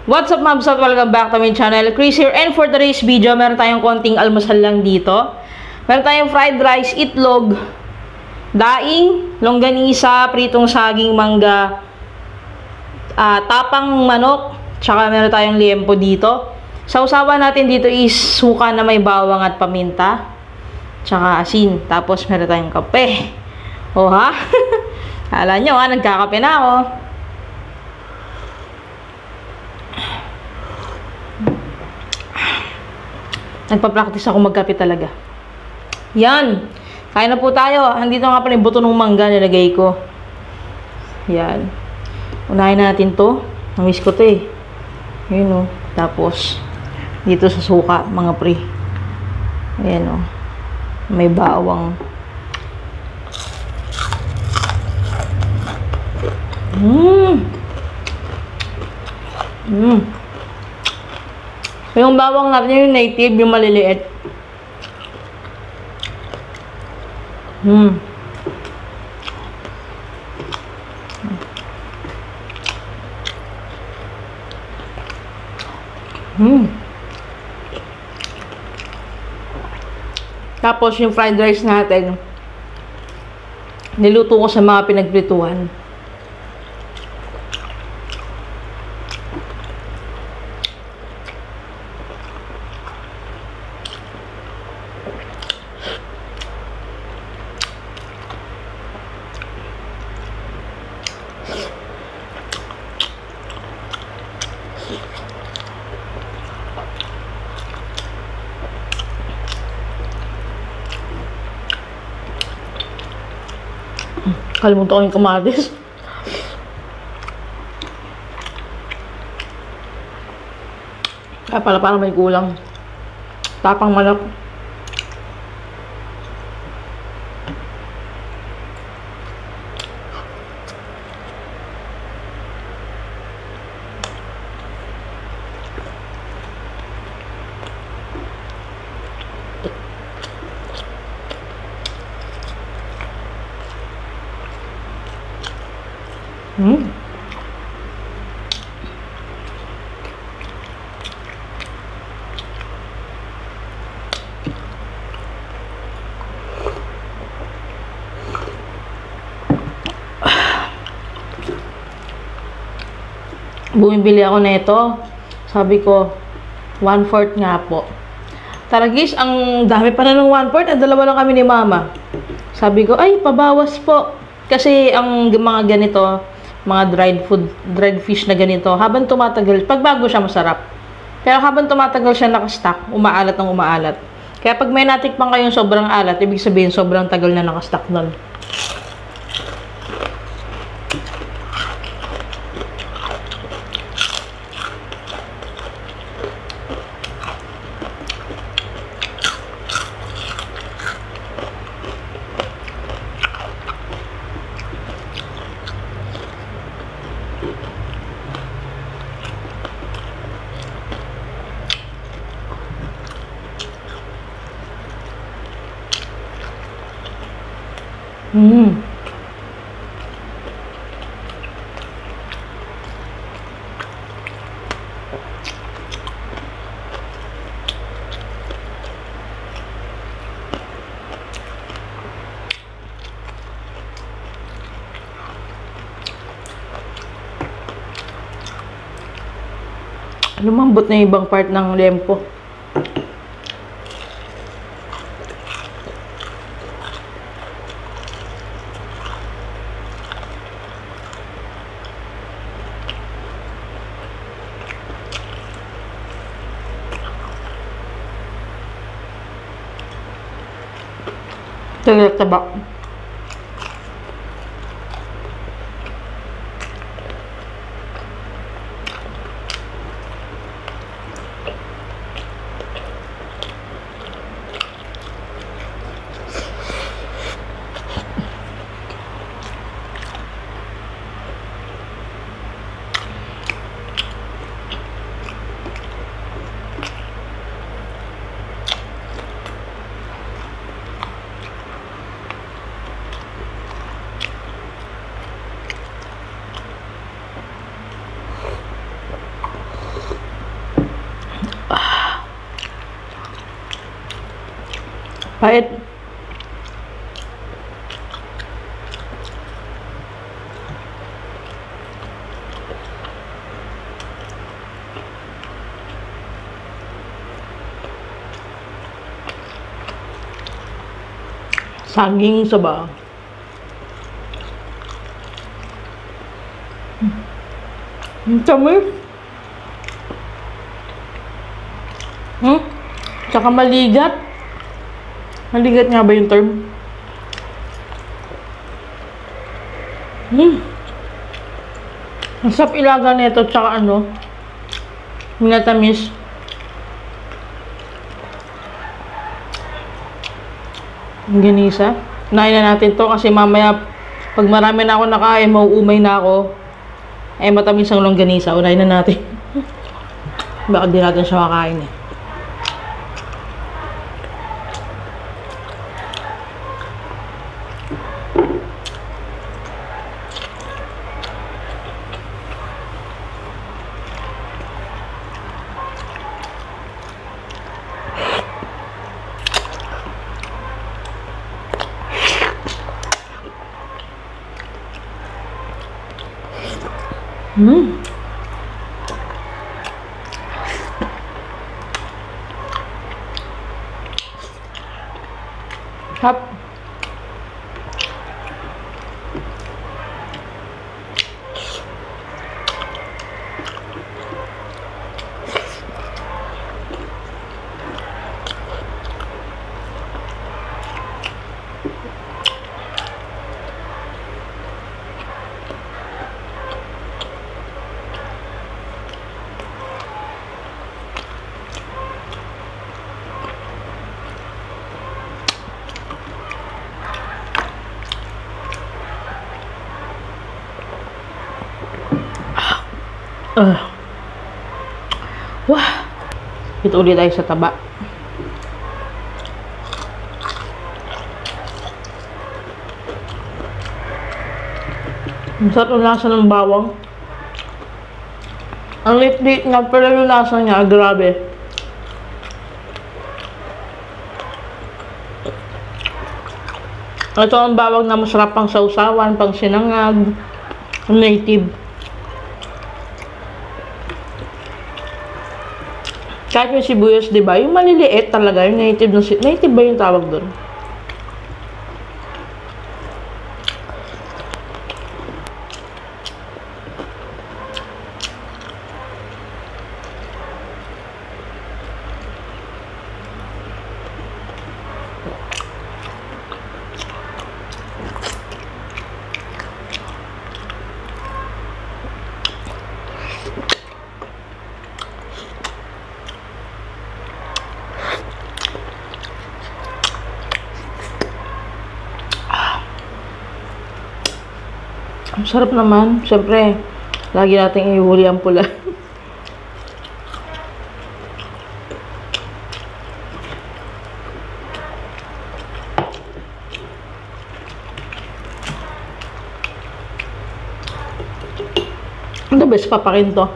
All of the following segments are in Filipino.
What's up, Mabs? Welcome back to my channel. Chris here, and for today's video, meron tayong konting almusal lang dito. Meron tayong fried rice, itlog, daing, longganisa, pritong saging, mangga, tapang manok, tsaka meron tayong liempo dito. Sausawan natin dito is suka na may bawang at paminta, tsaka asin. Tapos meron tayong kape. O ha? Kala nyo nagkakape na ako. Nagpa-practice ako magkape talaga. Yan. Kain na po tayo. Andito nga pala yung buto ng mangga nilagay ko. Yan. Unahin natin to. Namiss ko to eh. Yun o. Tapos, dito sa suka, mga pre. Ayan o. May bawang. Yung bawang natin yung native, yung maliliit. Tapos yung fried rice natin, niluto ko sa mga pinagprituhan. Kalimutan ko yung kamatis. Kaya pala parang may kulang. Tapang manok. Bumibili ako na ito. Sabi ko, 1/4 nga po. Taragis, ang dami pa na ng 1/4. Ang dalawa lang kami ni Mama. Sabi ko, ay, pabawas po. Kasi ang mga ganito, mga dried fish na ganito, habang tumatagal, pag bago siya masarap. Pero habang tumatagal siya nakastock, umaalat ng umaalat. Kaya pag may natikpan kayong sobrang alat, ibig sabihin sobrang tagal na nakastock nun. Lumambot na yung ibang part ng liempo. Taba. Pait. Saging sabaw. Ang tamis. Tsaka maligat. Maligat nga ba yung term? Ang sarap ilaga nito tsaka ano, minatamis. Ang ganisa. Nain na natin to kasi mamaya pag marami na ako nakain, mauumay na ako. Eh, matamis ang longganisa. Unahin na natin. Bakit di natin siya makain eh. Hap. Wah. Ito ulit tayo sa taba. Ang sarap ng lasa ng bawang. Ang lit-lit nga, pero yung lasa niya, grabe. Ito ang bawang na masarap pang sausawan, pang sinangag, native. Kahit yung sibuyas, di ba? Yung maliliit talaga, yung native na native ba yung tawag doon? Ang sarap naman. Siyempre, lagi nating ihuli ang pula. The best papakin to.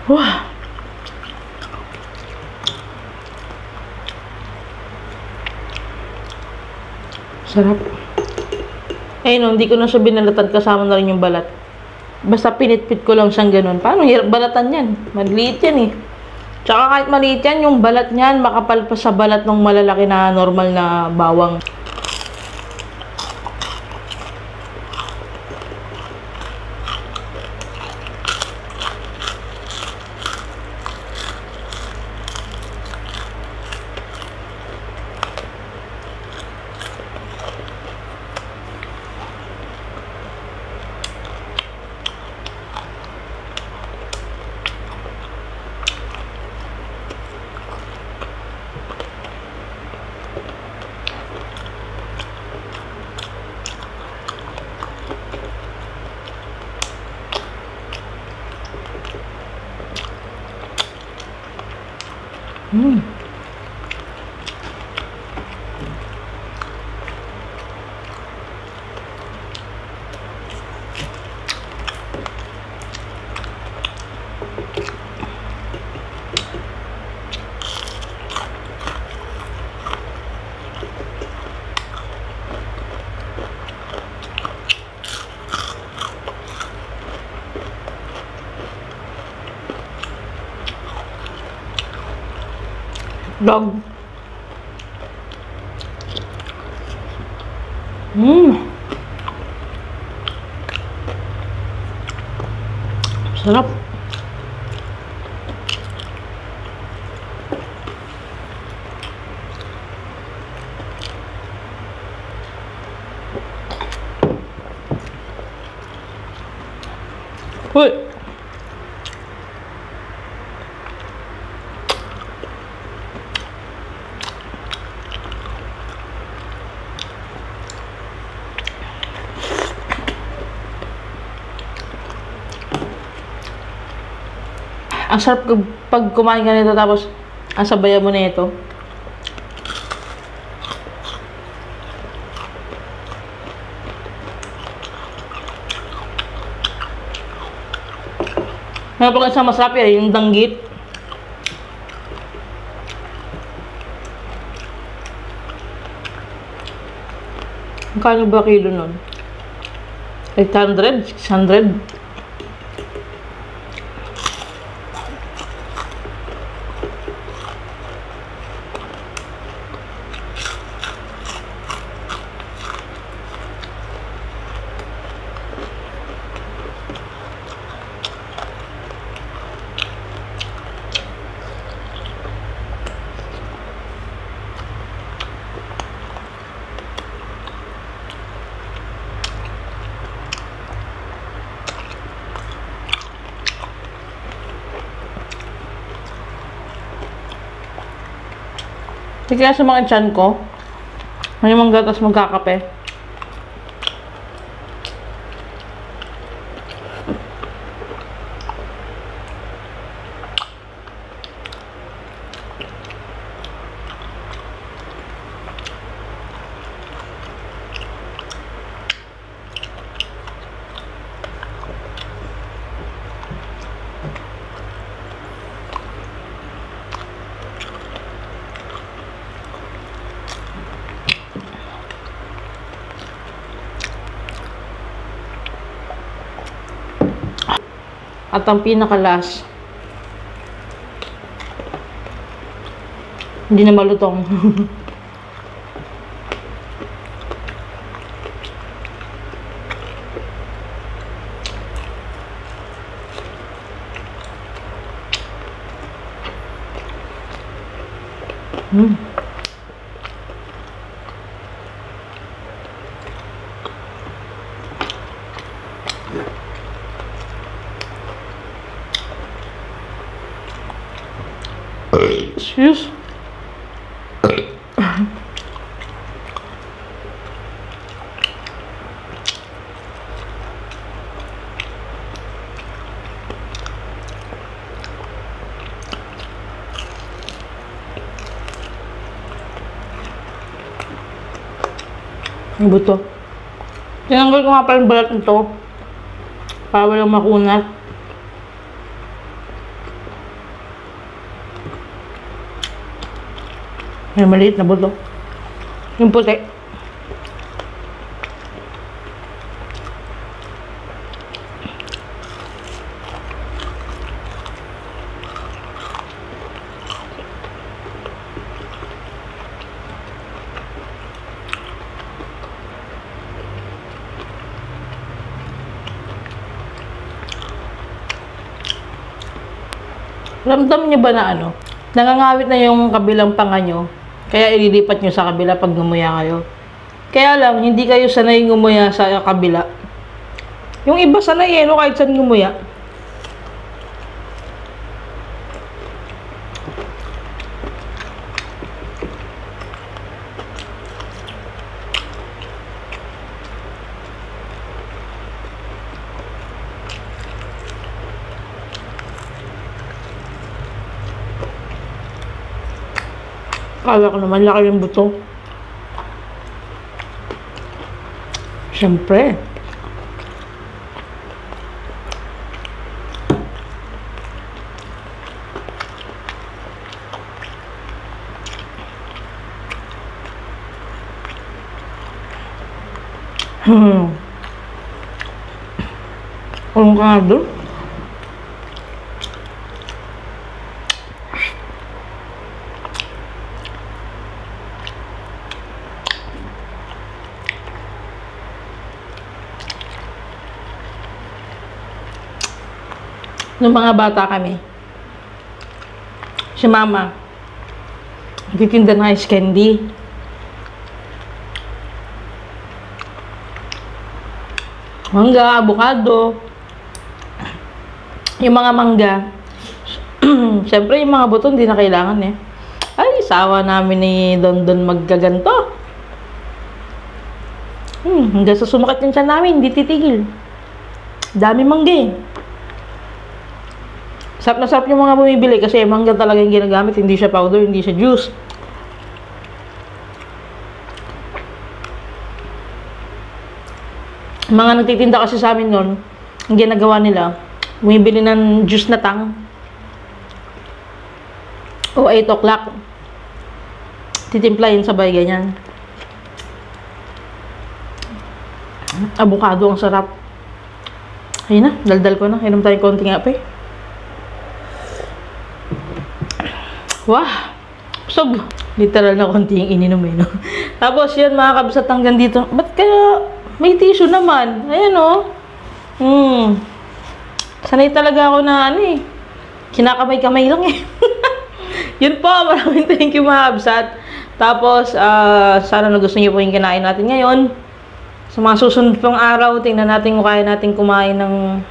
Wah. Sarap. Eh no, hindi ko na siya binalatan kasama na rin yung balat. Basta pinitpit ko lang siyang ganun. Paano hirap balatan yan? Maliit yan eh. Tsaka kahit maliit yan, yung balat niyan makapal pa sa balat ng malalaki na normal na bawang. Mm. Dog. Sarap. Uy. Ang sarap pag kumain ka nito tapos ang sabayan mo na ito. Meron pa isang masarap yan, yung danggit. Magkano ba kilo nun? 800? 600? Kaya sa mga tiyan ko, may mga gatas magkakape. At ang pinakalas, hindi na malutong. Excuse. Ang buto. Tinanggal ko nga pala yung balat nito para walang makunat. May maliit na buto. Yung puti. Ramdam niyo ba na ano? Nangangawit na yung kabilang panga nyo. Kaya ililipat nyo sa kabila pag ngumuya kayo. Kaya lang, hindi kayo sanay ngumuya sa kabila. Yung iba sanay no, kahit saan ngumuya. Kala ko naman laki yung buto. Siyempre. Ang kado. Nung mga bata kami, si mama, nagtitinda ng ice candy. Mangga, avocado, yung mga mangga. Siyempre, yung mga buto, hindi na kailangan eh. Ay, sawa namin ni Dondon maggaganto. Hanggang sa sumakit yung tiyan namin, hindi titigil. Dami mangga eh. Sarap na sarap yung mga bumibili kasi mangga talaga yung ginagamit, hindi siya powder, hindi siya juice. Mga nagtitinda kasi sa amin noon, ang ginagawa nila, bumibili ng juice na tang o 8 o'clock. Titimplahin sabay ganyan. Avocado ang sarap. Ayun na, daldal ko na. Inom tayo konting ape. Wah! Busog! Literal na konti yung ininom eh, no? Tapos yun, mga kabsat, hanggang dito. Ba't kaya may tissue naman? Ayan, oh. Sanay talaga ako na, ano eh. Kinakamay-kamay lang eh. Yun po, maraming thank you, mga kabsat. Tapos, sana nagustuhan niyo po yung kinain natin ngayon. Sa mga susunod pang araw, tingnan natin kung kaya natin kumain ng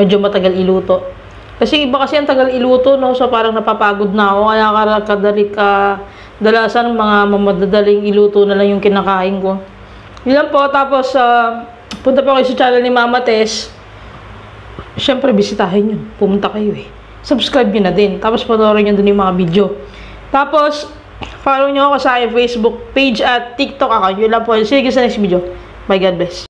medyo matagal iluto. Kasi iba kasi ang tagal iluto, no? So parang napapagod na ako. Kaya dalasan mga mamadadaling iluto na lang yung kinakain ko. Yun lang po. Tapos, punta po kayo sa channel ni Mama Tess. Siyempre, bisitahin nyo. Pumunta kayo eh. Subscribe nyo na din. Tapos, panoorin nyo dun yung mga video. Tapos, follow nyo ako sa Facebook page at TikTok account. Yun lang po. See you sa next video. Bye, God bless.